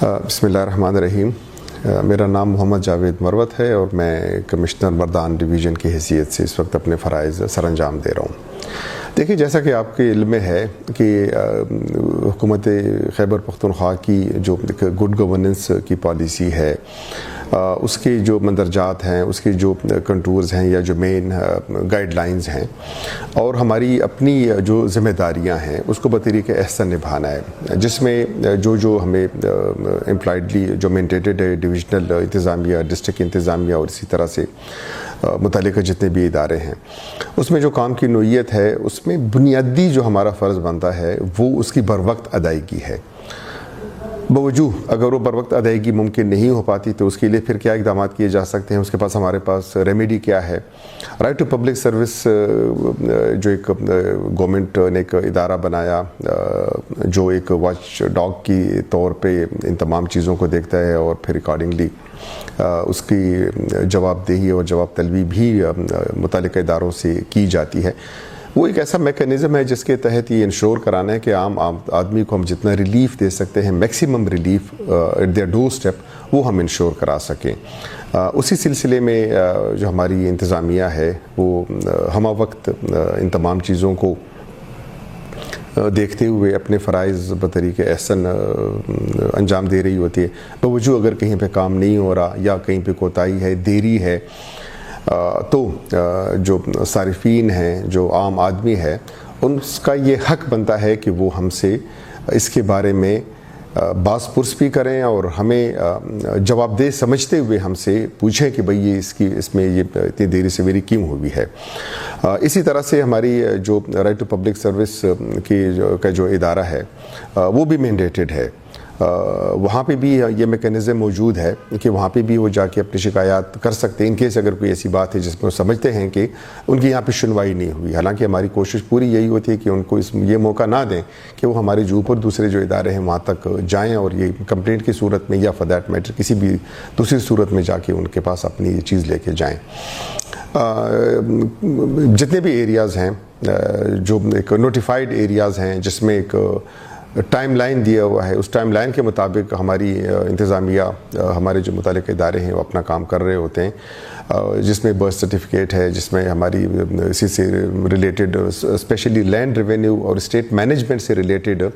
बिस्मिल्लाहिर्रहमानिर्रहीम। मेरा नाम मोहम्मद जावेद मरवत है और मैं कमिश्नर मर्दान डिवीज़न की हैसियत से इस वक्त अपने फ़राइज़ सरअंजाम दे रहा हूँ। देखिए, जैसा कि आपके इल्म में है कि हुकूमत खैबर पख्तूनख्वा की जो गुड गवर्नेंस की पॉलिसी है, उसके जो मंदरजात हैं, उसके जो कंटूर्स हैं या जो मेन गाइडलाइंस हैं और हमारी अपनी जो ज़िम्मेदारियां हैं उसको बतरीक़े एहसन निभाना है, जिसमें जो हमें एम्प्लॉयडली जो मैंडेटेड है डिविजनल इंतज़ामिया, डिस्ट्रिक्ट इंतज़ामिया और इसी तरह से मुतल्लिक़ जितने भी इदारे हैं, उसमें जो काम की नोयत है उसमें बुनियादी जो हमारा फ़र्ज़ बनता है वो उसकी बरवक्त अदायगी है। बावजूद अगर वो बर वक्त अदायगी मुमकिन नहीं हो पाती तो उसके लिए फिर क्या इक़दाम किए जा सकते हैं, उसके पास हमारे पास रेमेडी क्या है। राइट टू पब्लिक सर्विस जो एक गवर्नमेंट ने एक इदारा बनाया जो एक वॉच डॉग की तौर पे इन तमाम चीज़ों को देखता है और फिर अकॉर्डिंगली उसकी जवाबदेही और जवाब तलबी भी मुतल्लिक़ इदारों से की जाती है। वो एक ऐसा मैकेनिज़्म है जिसके तहत ये इंश्योर कराना है कि आम आदमी को हम जितना रिलीफ़ दे सकते हैं, maximum relief eight their door step, वो हम इंश्योर करा सकें। उसी सिलसिले में जो हमारी इंतज़ामिया है वो हम वक्त इन तमाम चीज़ों को देखते हुए अपने फ़राइज़ बतरीक़े एहसन अंजाम दे रही होती है। बावजूद अगर कहीं पे काम नहीं हो रहा या कहीं पे कोताही है, देरी है, तो जो सारिफीन हैं, जो आम आदमी है, उनका ये हक़ बनता है कि वो हमसे इसके बारे में बास पुरस भी करें और हमें जवाबदेह समझते हुए हमसे पूछें कि भाई ये इसमें ये इतनी देरी से मेरी क्यों हुई है। इसी तरह से हमारी जो राइट टू पब्लिक सर्विस का जो इदारा है वो भी मैंडेटेड है। वहाँ पे भी ये मैकेनिज़्म मौजूद है कि वहाँ पे भी वो जाके अपनी शिकायत कर सकते हैं इन केस अगर कोई ऐसी बात है जिसमें वो समझते हैं कि उनकी यहाँ पे सुनवाई नहीं हुई। हालांकि हमारी कोशिश पूरी यही होती है कि उनको ये मौका ना दें कि वो हमारे जो ऊपर दूसरे जो इदारे हैं वहाँ तक जाएँ और ये कंप्लेंट की सूरत में या फॉर दैट मैटर किसी भी दूसरी सूरत में जाके उनके पास अपनी ये चीज़ लेके जाएँ। जितने भी एरियाज़ हैं जो एक नोटिफाइड एरियाज़ हैं जिसमें एक टाइम लाइन दिया हुआ है, उस टाइम लाइन के मुताबिक हमारी इंतज़ामिया, हमारे जो मुताल्लिक़ इदारे हैं वो अपना काम कर रहे होते हैं, जिसमें बर्थ सर्टिफिकेट है, जिसमें हमारी इसी से रिलेटेड स्पेशली लैंड रेवेन्यू और स्टेट मैनेजमेंट से रिलेटेड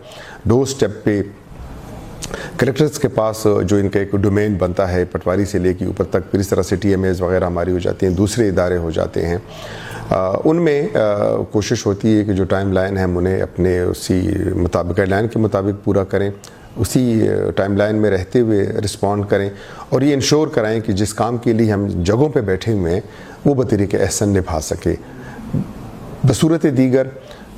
डोर स्टेप पे कलेक्टर्स के पास जो इनका एक डोमेन बनता है पटवारी से लेके ऊपर तक, फिर इस तरह से TMAs वगैरह हमारी हो जाती हैं, दूसरे इदारे हो जाते हैं। उनमें कोशिश होती है कि जो टाइम लाइन है हम उन्हें अपने उसी मुताबिक गाइडलाइन के मुताबिक पूरा करें, उसी टाइम लाइन में रहते हुए रिस्पॉन्ड करें और ये इंश्योर कराएं कि जिस काम के लिए हम जगहों पे बैठे हुए हैं वो बतरीक़े एहसन निभा सके। बसूरत दीगर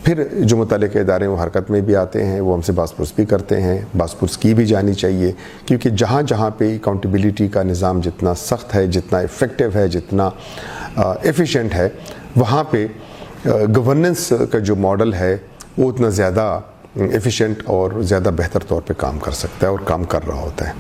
फिर जो मुतल्लिक़ इदारे वो हरकत में भी आते हैं, वो हमसे बासपुरस भी करते हैं, बासपुरस की भी जानी चाहिए, क्योंकि जहाँ जहाँ पे अकाउंटेबिलिटी का निज़ाम जितना सख्त है, जितना इफ़ेक्टिव है, जितना एफिशिएंट है, वहाँ पे गवर्नेंस का जो मॉडल है वो उतना ज़्यादा एफिशिएंट और ज़्यादा बेहतर तौर पे काम कर सकता है और काम कर रहा होता है।